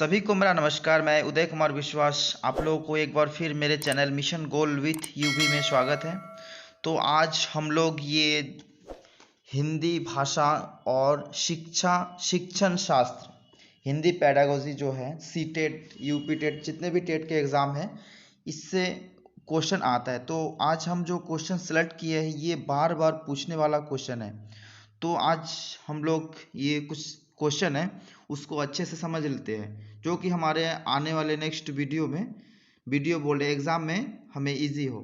सभी को मेरा नमस्कार। मैं उदय कुमार विश्वास आप लोगों को एक बार फिर मेरे channel mission goal with UV में स्वागत है। तो आज हम लोग ये हिंदी भाषा और शिक्षण शास्त्र हिंदी पेडागोजी जो है सी टेट यूपी टेट जितने भी टेट के एग्ज़ाम हैं इससे क्वेश्चन आता है। तो आज हम जो क्वेश्चन सेलेक्ट किए हैं ये बार बार पूछने वाला क्वेश्चन है। तो आज हम लोग ये कुछ क्वेश्चन है उसको अच्छे से समझ लेते हैं जो कि हमारे आने वाले नेक्स्ट वीडियो बोर्ड एग्ज़ाम में हमें इजी हो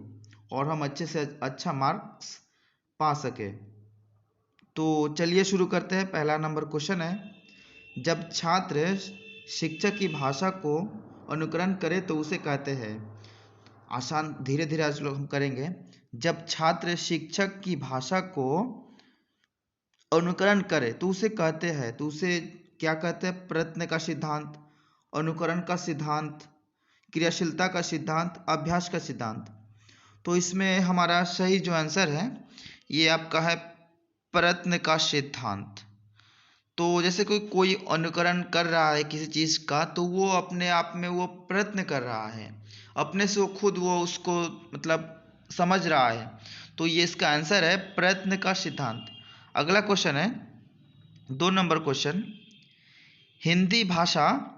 और हम अच्छे से अच्छा मार्क्स पा सके। तो चलिए शुरू करते हैं। पहला नंबर क्वेश्चन है, जब छात्र शिक्षक की भाषा को अनुकरण करे तो उसे कहते हैं। आसान धीरे धीरे आज लोग हम करेंगे। जब छात्र शिक्षक की भाषा को अनुकरण करे तो उसे कहते हैं, तो उसे क्या कहते हैं? प्रयत्न का सिद्धांत, अनुकरण का सिद्धांत, क्रियाशीलता का सिद्धांत, अभ्यास का सिद्धांत। तो इसमें हमारा सही जो आंसर है ये आपका है प्रयत्न का सिद्धांत। तो जैसे कोई अनुकरण कर रहा है किसी चीज़ का तो वो अपने आप में वो प्रयत्न कर रहा है, अपने से वो खुद वो उसको मतलब समझ रहा है। तो ये इसका आंसर है प्रयत्न का सिद्धांत। अगला क्वेश्चन है 2 नंबर क्वेश्चन, हिंदी भाषा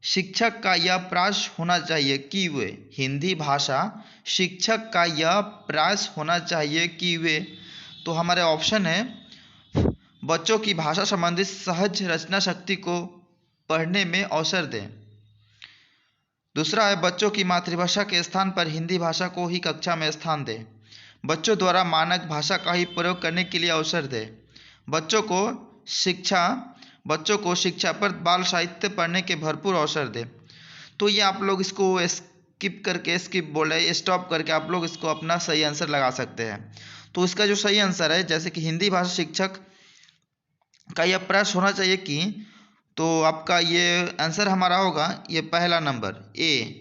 शिक्षक का यह प्रयास होना चाहिए कि वे हिंदी भाषा शिक्षक का यह प्रयास होना चाहिए कि वे। तो हमारे ऑप्शन है बच्चों की भाषा संबंधित सहज रचना शक्ति को पढ़ने में अवसर दें। दूसरा है बच्चों की मातृभाषा के स्थान पर हिंदी भाषा को ही कक्षा में स्थान दें। बच्चों द्वारा मानक भाषा का ही प्रयोग करने के लिए अवसर दें। बच्चों को शिक्षा पर बाल साहित्य पढ़ने के भरपूर अवसर दें। तो ये आप लोग इसको स्टॉप करके आप लोग इसको अपना सही आंसर लगा सकते हैं। तो इसका जो सही आंसर है जैसे कि हिंदी भाषा शिक्षक का यह प्रयास होना चाहिए कि, तो आपका ये आंसर हमारा होगा ये पहला नंबर ए।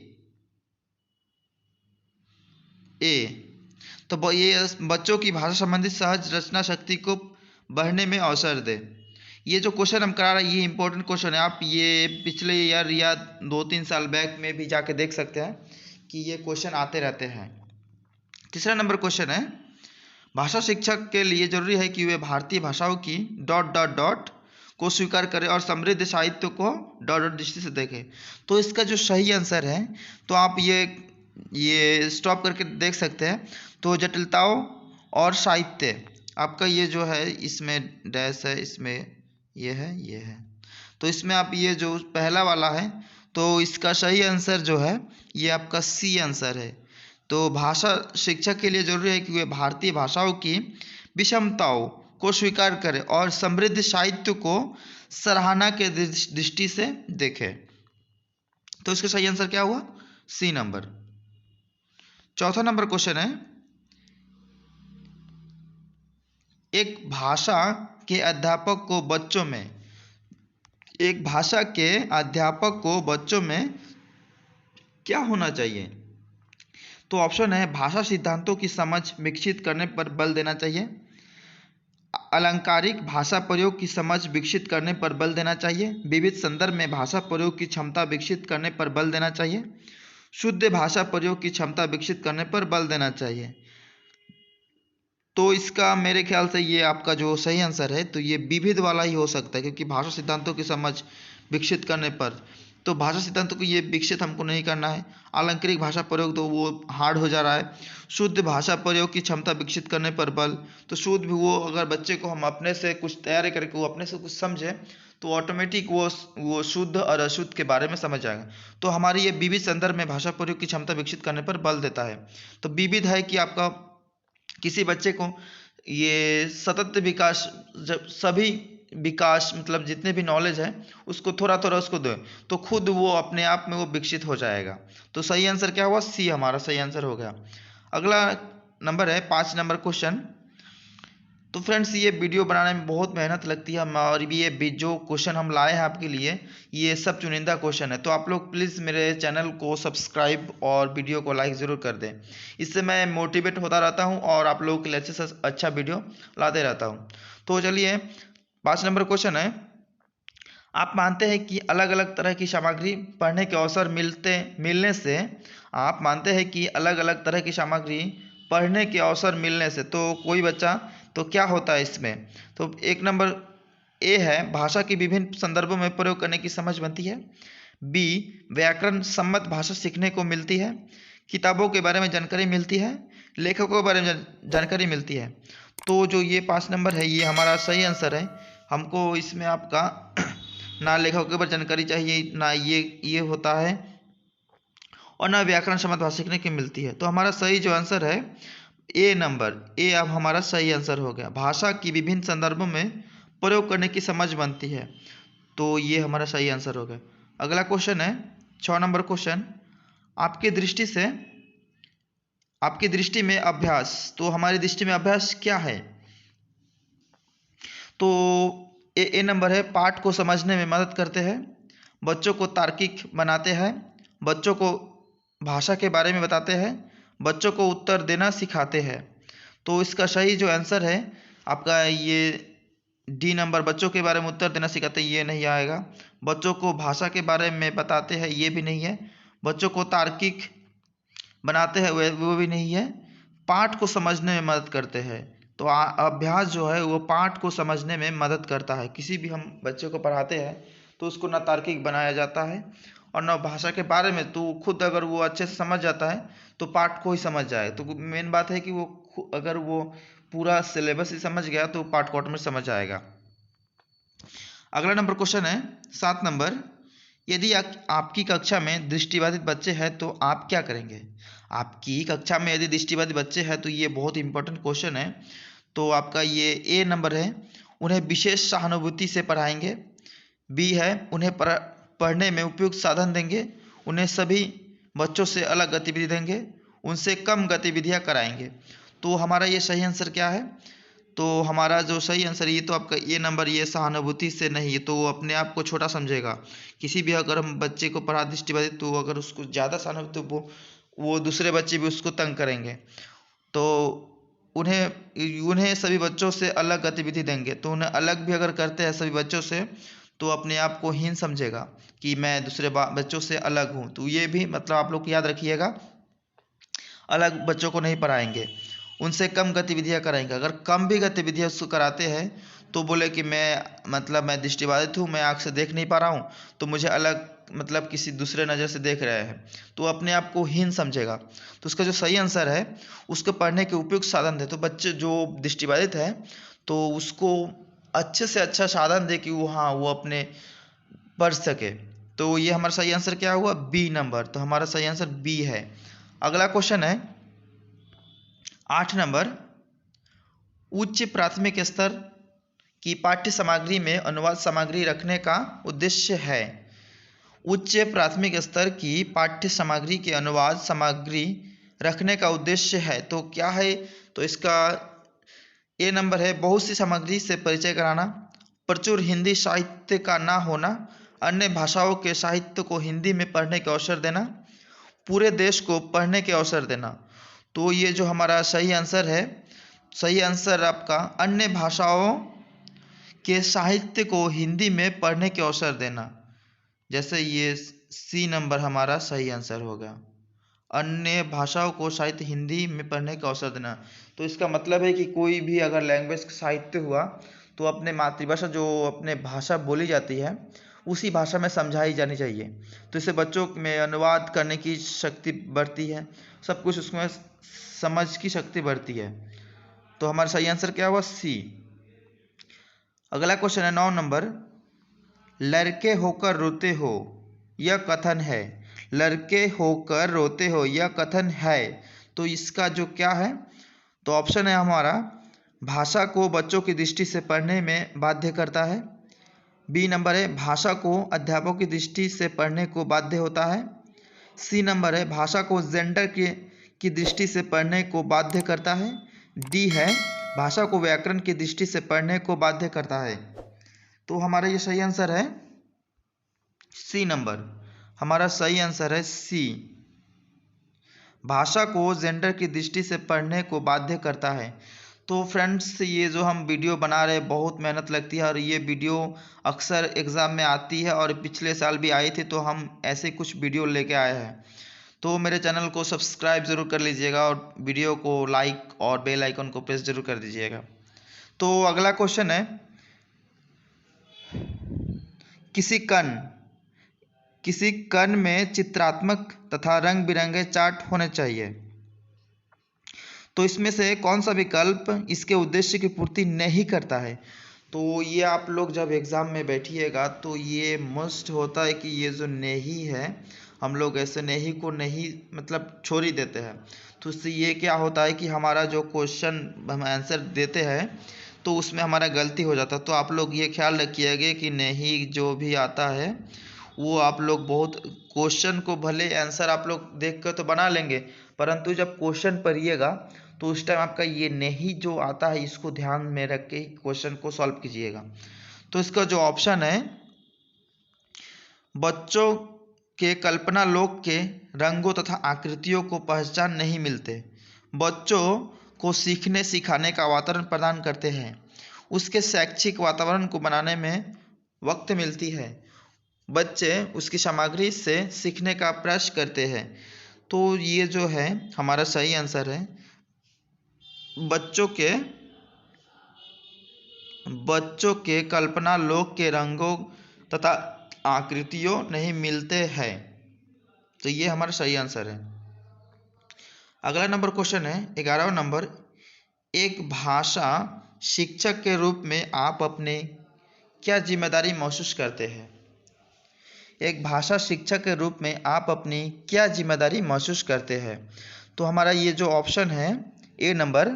तो ये बच्चों की भाषा संबंधित सहज रचना शक्ति को बढ़ने में अवसर दे। ये जो क्वेश्चन हम करा रहे हैं ये इंपॉर्टेंट क्वेश्चन है। आप ये पिछले ईयर या 2-3 साल बैक में भी जाके देख सकते हैं कि ये क्वेश्चन आते रहते हैं। तीसरा नंबर क्वेश्चन है, भाषा शिक्षक के लिए जरूरी है कि वे भारतीय भाषाओं की ... को स्वीकार करें और समृद्ध साहित्य को ... दृष्टि से देखें। तो इसका जो सही आंसर है तो आप ये स्टॉप करके देख सकते हैं। तो जटिलताओं और साहित्य आपका ये जो है इसमें डैश है, इसमें ये है। तो इसमें आप ये जो पहला वाला है तो इसका सही आंसर जो है ये आपका सी आंसर है। तो भाषा शिक्षक के लिए जरूरी है कि वे भारतीय भाषाओं की विषमताओं को स्वीकार करें और समृद्ध साहित्य को सराहना के दृष्टि से देखें। तो इसका सही आंसर क्या हुआ? C number. चौथा नंबर क्वेश्चन है, एक भाषा के अध्यापक को बच्चों में क्या होना चाहिए? तो ऑप्शन है भाषा सिद्धांतों की समझ विकसित करने पर बल देना चाहिए, अलंकारिक भाषा प्रयोग की समझ विकसित करने पर बल देना चाहिए, विविध संदर्भ में भाषा प्रयोग की क्षमता विकसित करने पर बल देना चाहिए, शुद्ध भाषा प्रयोग की क्षमता विकसित करने पर बल देना चाहिए। तो इसका मेरे ख्याल से ये आपका जो सही आंसर है तो ये विविध वाला ही हो सकता है, क्योंकि भाषा सिद्धांतों की समझ विकसित करने पर, तो भाषा सिद्धांतों को ये विकसित हमको नहीं करना है। अलंकारिक भाषा प्रयोग तो वो हार्ड हो जा रहा है। शुद्ध भाषा प्रयोग की क्षमता विकसित करने पर बल, तो शुद्ध भी वो अगर बच्चे को हम अपने से कुछ तैयारी करके वो अपने से कुछ समझे तो ऑटोमेटिक वो शुद्ध और अशुद्ध के बारे में समझ जाएगा। तो हमारी ये विविध संदर्भ में भाषा प्रयोग की क्षमता विकसित करने पर बल देता है। तो विविध है कि आपका किसी बच्चे को ये सतत विकास, जब सभी विकास मतलब जितने भी नॉलेज है उसको थोड़ा थोड़ा उसको दो तो खुद वो अपने आप में वो विकसित हो जाएगा। तो सही आंसर क्या हुआ? सी हमारा सही आंसर हो गया। अगला नंबर है 5 नंबर क्वेश्चन। तो फ्रेंड्स ये वीडियो बनाने में बहुत मेहनत लगती है और ये जो क्वेश्चन हम लाए हैं आपके लिए ये सब चुनिंदा क्वेश्चन है। तो आप लोग प्लीज़ मेरे चैनल को सब्सक्राइब और वीडियो को लाइक ज़रूर कर दें, इससे मैं मोटिवेट होता रहता हूं और आप लोगों के लिए अच्छे से अच्छा वीडियो लाते रहता हूं। तो चलिए 5 नंबर क्वेश्चन है, आप मानते हैं कि अलग अलग तरह की सामग्री पढ़ने के अवसर मिलने से, आप मानते हैं कि अलग अलग तरह की सामग्री पढ़ने के अवसर मिलने से, तो कोई बच्चा, तो क्या होता है इसमें? तो एक नंबर ए है, भाषा की विभिन्न संदर्भों में प्रयोग करने की समझ बनती है। बी, व्याकरण सम्मत भाषा सीखने को मिलती है। किताबों के बारे में जानकारी मिलती है। लेखकों के बारे में जानकारी मिलती है। तो जो ये 5 नंबर है, ये हमारा सही आंसर है। हमको इसमें आपका ना लेखकों के बारे में जानकारी चाहिए, ना ये होता है, और ना व्याकरण सम्मत भाषा सीखने की मिलती है। तो हमारा सही जो आंसर है ए नंबर, ए अब हमारा सही आंसर हो गया। भाषा की विभिन्न संदर्भों में प्रयोग करने की समझ बनती है, तो ये हमारा सही आंसर हो गया। अगला क्वेश्चन है 6 नंबर क्वेश्चन, आपकी दृष्टि से, आपकी दृष्टि में अभ्यास, तो हमारी दृष्टि में अभ्यास क्या है? तो ए नंबर है, पाठ को समझने में मदद करते हैं, बच्चों को तार्किक बनाते हैं, बच्चों को भाषा के बारे में बताते हैं, बच्चों को उत्तर देना सिखाते हैं। तो इसका सही जो आंसर है आपका ये डी नंबर, बच्चों के बारे में उत्तर देना सिखाते हैं, ये नहीं आएगा। बच्चों को भाषा के बारे में बताते हैं, ये भी नहीं है। बच्चों को तार्किक बनाते हैं, वो भी नहीं है। पाठ को समझने में मदद करते हैं, तो अभ्यास जो है वो पाठ को समझने में मदद करता है। किसी भी हम बच्चे को पढ़ाते हैं तो उसको ना तार्किक बनाया जाता है और ना भाषा के बारे में, तो खुद अगर वो अच्छे से समझ जाता है तो पाठ को ही समझ जाए। तो मेन बात है कि वो अगर वो पूरा सिलेबस ही समझ गया तो पाठ को ऑटोमेटिक समझ आएगा। अगला नंबर क्वेश्चन है 7 नंबर, यदि आपकी कक्षा में दृष्टिबाधित बच्चे हैं तो आप क्या करेंगे? आपकी कक्षा में यदि दृष्टिबाधित बच्चे हैं तो ये बहुत इंपॉर्टेंट क्वेश्चन है। तो आपका ये ए नंबर है, उन्हें विशेष सहानुभूति से पढ़ाएंगे। बी है, उन्हें पढ़ने में उपयुक्त साधन देंगे, उन्हें सभी बच्चों से अलग गतिविधि देंगे, उनसे कम गतिविधियां कराएंगे। तो हमारा ये सही आंसर क्या है? तो हमारा जो सही आंसर ये तो आपका ए नंबर, ये सहानुभूति से नहीं, तो वो अपने आप को छोटा समझेगा। किसी भी अगर हम बच्चे को पढ़ा दृष्टिबाधित, तो अगर उसको ज़्यादा सहानुभूति, तो वो दूसरे बच्चे भी उसको तंग करेंगे। तो उन्हें सभी बच्चों से अलग गतिविधि देंगे, तो उन्हें अलग भी अगर करते हैं सभी बच्चों से, तो अपने आप को हीन समझेगा कि मैं दूसरे बच्चों से अलग हूँ। तो ये भी मतलब आप लोग याद रखिएगा, अलग बच्चों को नहीं पढ़ाएंगे, उनसे कम गतिविधियां कराएंगे। अगर कम भी गतिविधियां उसको कराते हैं तो बोले कि मैं दृष्टिबाधित हूँ, मैं आँख से देख नहीं पा रहा हूँ, तो मुझे अलग मतलब किसी दूसरे नज़र से देख रहे हैं, तो अपने आप को हीन समझेगा। तो उसका जो सही आंसर है, उसको पढ़ने के उपयुक्त साधन दे। तो बच्चे जो दृष्टिबाधित है तो उसको अच्छे से अच्छा साधन दे कि वो अपने पढ़ सके। तो ये हमारा सही आंसर क्या हुआ? B number. तो हमारा सही आंसर बी है। अगला क्वेश्चन है 8 नंबर, उच्च प्राथमिक स्तर की पाठ्य सामग्री में अनुवाद सामग्री रखने का उद्देश्य है। उच्च प्राथमिक स्तर की पाठ्य सामग्री के अनुवाद सामग्री रखने का उद्देश्य है, तो क्या है? तो इसका ए नंबर है, बहुत सी सामग्री से परिचय कराना, प्रचुर हिंदी साहित्य का ना होना, अन्य भाषाओं के साहित्य को हिंदी में पढ़ने के अवसर देना, पूरे देश को पढ़ने के अवसर देना। तो ये जो हमारा सही आंसर है, सही आंसर आपका अन्य भाषाओं के साहित्य को हिंदी में पढ़ने के अवसर देना। जैसे ये सी नंबर हमारा सही आंसर होगा, अन्य भाषाओं को साहित्य हिंदी में पढ़ने का अवसर देना। तो इसका मतलब है कि कोई भी अगर लैंग्वेज साहित्य हुआ तो अपने मातृभाषा, जो अपने भाषा बोली जाती है, उसी भाषा में समझाई जानी चाहिए। तो इससे बच्चों में अनुवाद करने की शक्ति बढ़ती है, सब कुछ उसमें समझ की शक्ति बढ़ती है। तो हमारा सही आंसर क्या हुआ? सी। अगला क्वेश्चन है 9 नंबर, लड़के होकर रोते हो यह कथन है। लड़के होकर रोते हो यह कथन है, तो इसका जो क्या है? तो ऑप्शन है हमारा, भाषा को बच्चों की दृष्टि से पढ़ने में बाध्य करता है। बी नंबर है, भाषा को अध्यापकों की दृष्टि से पढ़ने को बाध्य होता है। सी नंबर है, भाषा को जेंडर की दृष्टि से पढ़ने को बाध्य करता है। डी है, भाषा को व्याकरण की दृष्टि से पढ़ने को बाध्य करता है। तो हमारा ये सही आंसर है सी नंबर। हमारा सही आंसर है सी, भाषा को जेंडर की दृष्टि से पढ़ने को बाध्य करता है। तो फ्रेंड्स, ये जो हम वीडियो बना रहे हैं बहुत मेहनत लगती है और ये वीडियो अक्सर एग्ज़ाम में आती है और पिछले साल भी आई थी, तो हम ऐसे कुछ वीडियो लेके आए हैं। तो मेरे चैनल को सब्सक्राइब ज़रूर कर लीजिएगा और वीडियो को लाइक और बेल आइकन को प्रेस ज़रूर कर दीजिएगा। तो अगला क्वेश्चन है, किसी कण में चित्रात्मक तथा रंग बिरंगे चार्ट होने चाहिए, तो इसमें से कौन सा विकल्प इसके उद्देश्य की पूर्ति नहीं करता है। तो ये आप लोग जब एग्ज़ाम में बैठिएगा तो ये मस्ट होता है कि ये जो नहीं है, हम लोग ऐसे नहीं को नहीं मतलब छोड़ ही देते हैं। तो इससे ये क्या होता है कि हमारा जो क्वेश्चन हम आंसर देते हैं तो उसमें हमारा गलती हो जाता है। तो आप लोग ये ख्याल रखिएगा कि नहीं जो भी आता है वो आप लोग बहुत क्वेश्चन को भले आंसर आप लोग देख कर तो बना लेंगे, परंतु जब क्वेश्चन पढ़िएगा तो उस टाइम आपका ये नहीं जो आता है इसको ध्यान में रख के क्वेश्चन को सॉल्व कीजिएगा। तो इसका जो ऑप्शन है, बच्चों के कल्पना लोक के रंगों तथा आकृतियों को पहचान नहीं मिलते, बच्चों को सीखने सिखाने का वातावरण प्रदान करते हैं, उसके शैक्षिक वातावरण को बनाने में वक्त मिलती है, बच्चे उसकी सामग्री से सीखने का प्रयास करते हैं। तो ये जो है हमारा सही आंसर है, बच्चों के कल्पना लोक के रंगों तथा आकृतियों नहीं मिलते हैं। तो ये हमारा सही आंसर है। अगला नंबर क्वेश्चन है 11वां नंबर, एक भाषा शिक्षक के रूप में आप अपने क्या जिम्मेदारी महसूस करते हैं। एक भाषा शिक्षक के रूप में आप अपनी क्या जिम्मेदारी महसूस करते हैं। तो हमारा ये जो ऑप्शन है ए नंबर,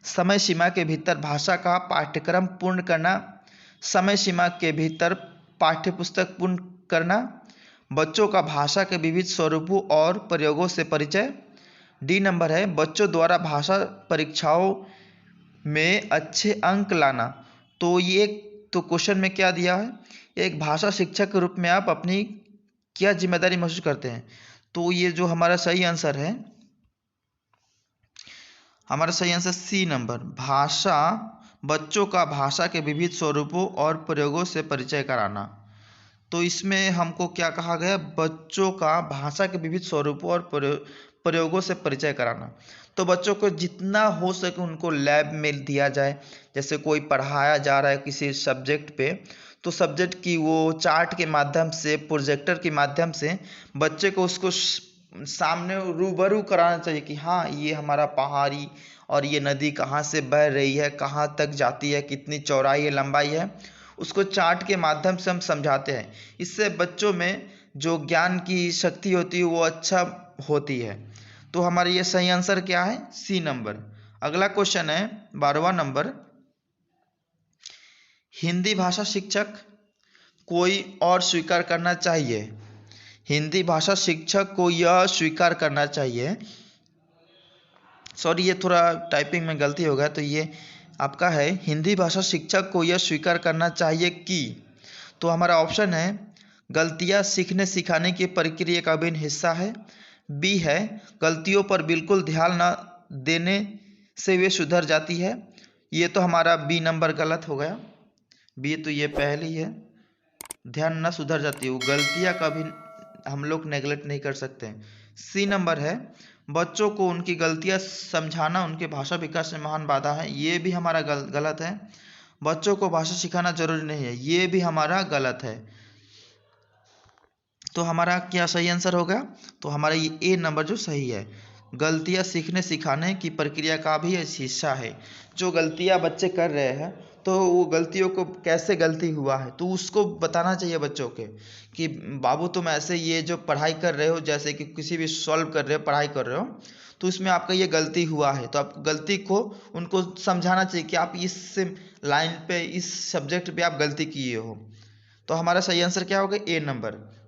समय सीमा के भीतर भाषा का पाठ्यक्रम पूर्ण करना, समय सीमा के भीतर पाठ्यपुस्तक पूर्ण करना, बच्चों का भाषा के विविध स्वरूपों और प्रयोगों से परिचय। डी नंबर है, बच्चों द्वारा भाषा परीक्षाओं में अच्छे अंक लाना। तो ये तो क्वेश्चन में क्या दिया है, एक भाषा शिक्षक के रूप में आप अपनी क्या जिम्मेदारी महसूस करते हैं। तो ये जो हमारा सही आंसर है, हमारा सही आंसर सी नंबर, भाषा बच्चों का भाषा के विविध स्वरूपों और प्रयोगों से परिचय कराना। तो इसमें हमको क्या कहा गया, बच्चों का भाषा के विविध स्वरूपों और प्रयोगों से परिचय कराना। तो बच्चों को जितना हो सके उनको लैब में दिया जाए, जैसे कोई पढ़ाया जा रहा है किसी सब्जेक्ट पे, तो सब्जेक्ट की वो चार्ट के माध्यम से, प्रोजेक्टर के माध्यम से बच्चे को उसको सामने रूबरू कराना चाहिए कि हाँ ये हमारा पहाड़ी और ये नदी कहाँ से बह रही है, कहाँ तक जाती है, कितनी चौड़ाई है, लंबाई है, उसको चार्ट के माध्यम से हम समझाते हैं। इससे बच्चों में जो ज्ञान की शक्ति होती है वो अच्छा होती है। तो हमारा ये सही आंसर क्या है, सी नंबर। अगला क्वेश्चन है 12वां नंबर, हिंदी भाषा शिक्षक कोई और स्वीकार करना चाहिए। हिंदी भाषा शिक्षक को यह स्वीकार करना चाहिए, सॉरी ये थोड़ा टाइपिंग में गलती हो गया, तो ये आपका है, हिंदी भाषा शिक्षक को यह स्वीकार करना चाहिए कि। तो हमारा ऑप्शन है, गलतियां सीखने सिखाने की प्रक्रिया का अभिन्न हिस्सा है। बी है, गलतियों पर बिल्कुल ध्यान न देने से वे सुधर जाती है। ये तो हमारा बी नंबर गलत हो गया, बी तो ये पहली है, ध्यान न सुधर जाती है, वो गलतियां कभी हम लोग नेगलेक्ट नहीं कर सकते। सी नंबर है, बच्चों को उनकी गलतियां समझाना उनके भाषा विकास में महान बाधा है। ये भी हमारा गलत है, बच्चों को भाषा सिखाना जरूरी नहीं है, ये भी हमारा गलत है। तो हमारा क्या सही आंसर होगा, तो हमारा ये ए नंबर जो सही है, गलतियां सीखने सिखाने की प्रक्रिया का भी हिस्सा है। जो गलतियां बच्चे कर रहे हैं तो वो गलतियों को कैसे गलती हुआ है तो उसको बताना चाहिए बच्चों के कि बाबू तुम ऐसे ये जो पढ़ाई कर रहे हो, जैसे कि किसी भी सॉल्व कर रहे हो, पढ़ाई कर रहे हो, तो इसमें आपका ये गलती हुआ है, तो आप गलती को उनको समझाना चाहिए कि आप इस लाइन पे, इस सब्जेक्ट पे आप गलती किए हो। तो हमारा सही आंसर क्या होगा, ए नंबर।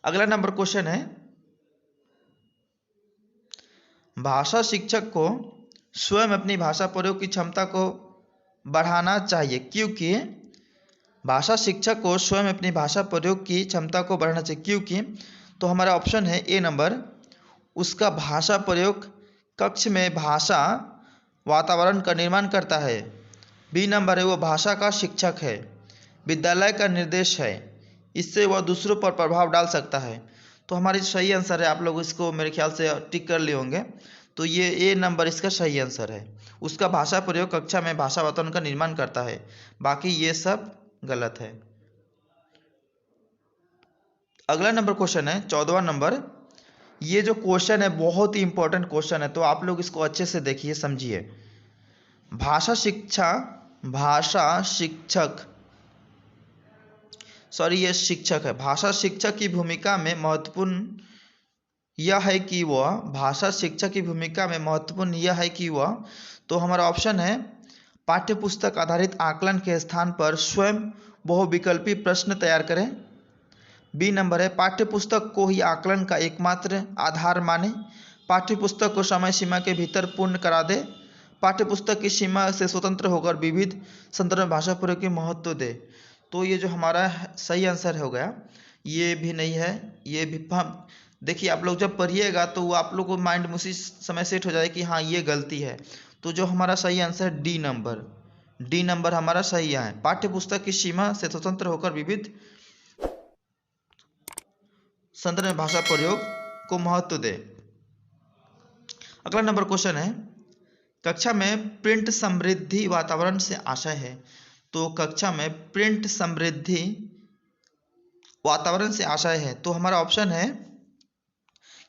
अगला नंबर क्वेश्चन है, भाषा शिक्षक को स्वयं अपनी भाषा प्रयोग की क्षमता को बढ़ाना चाहिए, क्योंकि भाषा शिक्षक को स्वयं अपनी भाषा प्रयोग की क्षमता को बढ़ाना चाहिए क्योंकि। तो हमारा ऑप्शन है ए नंबर, उसका भाषा प्रयोग कक्ष में भाषा वातावरण का निर्माण करता है। बी नंबर है वो भाषा का शिक्षक है। विद्यालय का निर्देश है, इससे वह दूसरों पर प्रभाव डाल सकता है। तो हमारी सही आंसर है, आप लोग इसको मेरे ख्याल से टिक कर लिए होंगे। तो ये ए नंबर इसका सही आंसर है। उसका भाषा प्रयोग कक्षा में भाषा वातावरण का निर्माण करता है, बाकी ये सब गलत है। अगला नंबर क्वेश्चन है 14वां नंबर। ये जो क्वेश्चन है बहुत ही इंपॉर्टेंट क्वेश्चन है, तो आप लोग इसको अच्छे से देखिए, समझिए। भाषा शिक्षक ये शिक्षक है। भाषा शिक्षक की भूमिका में महत्वपूर्ण यह है कि वह भाषा शिक्षक की भूमिका में महत्वपूर्ण यह है कि वह, तो हमारा ऑप्शन है पाठ्यपुस्तक आधारित आकलन के स्थान पर स्वयं बहुविकल्पी प्रश्न तैयार करें। बी नंबर है पाठ्यपुस्तक को ही आकलन का एकमात्र आधार माने, पाठ्यपुस्तक को समय सीमा के भीतर पूर्ण करा दे, पाठ्यपुस्तक की सीमा से स्वतंत्र होकर विविध संदर्भ में भाषा प्रयोग की महत्व दे। तो ये जो हमारा सही आंसर हो गया, ये भी नहीं है, ये भी हम देखिए, आप लोग जब पढ़िएगा तो वो आप लोग को माइंड में उसी समय सेट हो जाए कि हाँ ये गलती है। तो जो हमारा सही आंसर है डी नंबर हमारा सही है। पाठ्यपुस्तक की सीमा से स्वतंत्र होकर विविध संदर्भ में भाषा प्रयोग को महत्व दे। अगला नंबर क्वेश्चन है कक्षा में प्रिंट समृद्धि वातावरण से आशय है। तो कक्षा में प्रिंट समृद्धि वातावरण से आशय है, तो हमारा ऑप्शन है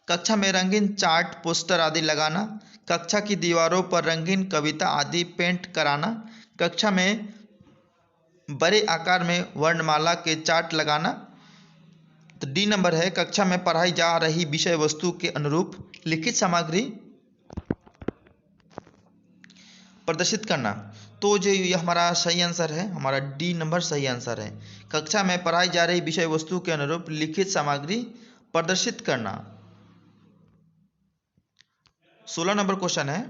कक्षा में रंगीन चार्ट पोस्टर आदि लगाना, कक्षा की दीवारों पर रंगीन कविता आदि पेंट कराना, कक्षा में बड़े आकार में वर्णमाला के चार्ट लगाना। तो डी नंबर है कक्षा में पढ़ाई जा रही विषय वस्तु के अनुरूप लिखित सामग्री प्रदर्शित करना। तो जो ये हमारा सही आंसर है, हमारा डी नंबर सही आंसर है। कक्षा में पढ़ाई जा रही विषय वस्तु के अनुरूप लिखित सामग्री प्रदर्शित करना। 16 नंबर क्वेश्चन है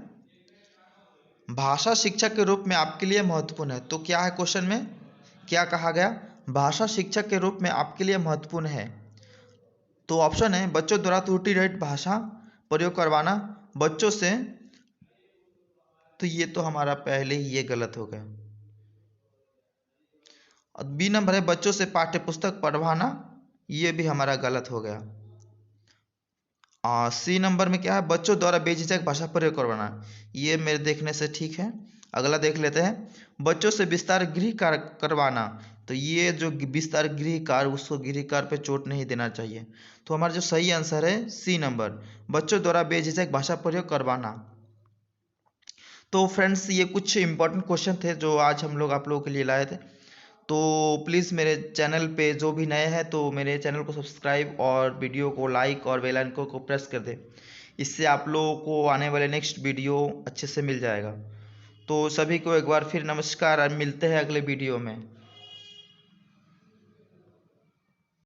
भाषा शिक्षक के रूप में आपके लिए महत्वपूर्ण है। तो क्या है क्वेश्चन में, क्या कहा गया, भाषा शिक्षक के रूप में आपके लिए महत्वपूर्ण है। तो ऑप्शन है बच्चों द्वारा त्रुटि रहित भाषा प्रयोग करवाना बच्चों से। तो ये तो हमारा पहले ही ये गलत हो गया। और बी नंबर है बच्चों से पाठ्यपुस्तक पढ़वाना, ये भी हमारा गलत हो गया। सी नंबर में क्या है बच्चों द्वारा बेझिझक भाषा प्रयोग करवाना, ये मेरे देखने से ठीक है। अगला देख लेते हैं बच्चों से विस्तार गृह कार्य करवाना। तो ये जो विस्तार गृह कार्य, उसको गृह कार्य पे चोट नहीं देना चाहिए। तो हमारा जो सही आंसर है सी नंबर, बच्चों द्वारा बेझिझक भाषा प्रयोग करवाना। तो फ्रेंड्स ये कुछ इंपॉर्टेंट क्वेश्चन थे जो आज हम लोग आप लोगों के लिए लाए थे। तो प्लीज़ मेरे चैनल पे जो भी नए हैं तो मेरे चैनल को सब्सक्राइब और वीडियो को लाइक और बेल आइकन को प्रेस कर दें, इससे आप लोगों को आने वाले नेक्स्ट वीडियो अच्छे से मिल जाएगा। तो सभी को एक बार फिर नमस्कार, मिलते हैं अगले वीडियो में।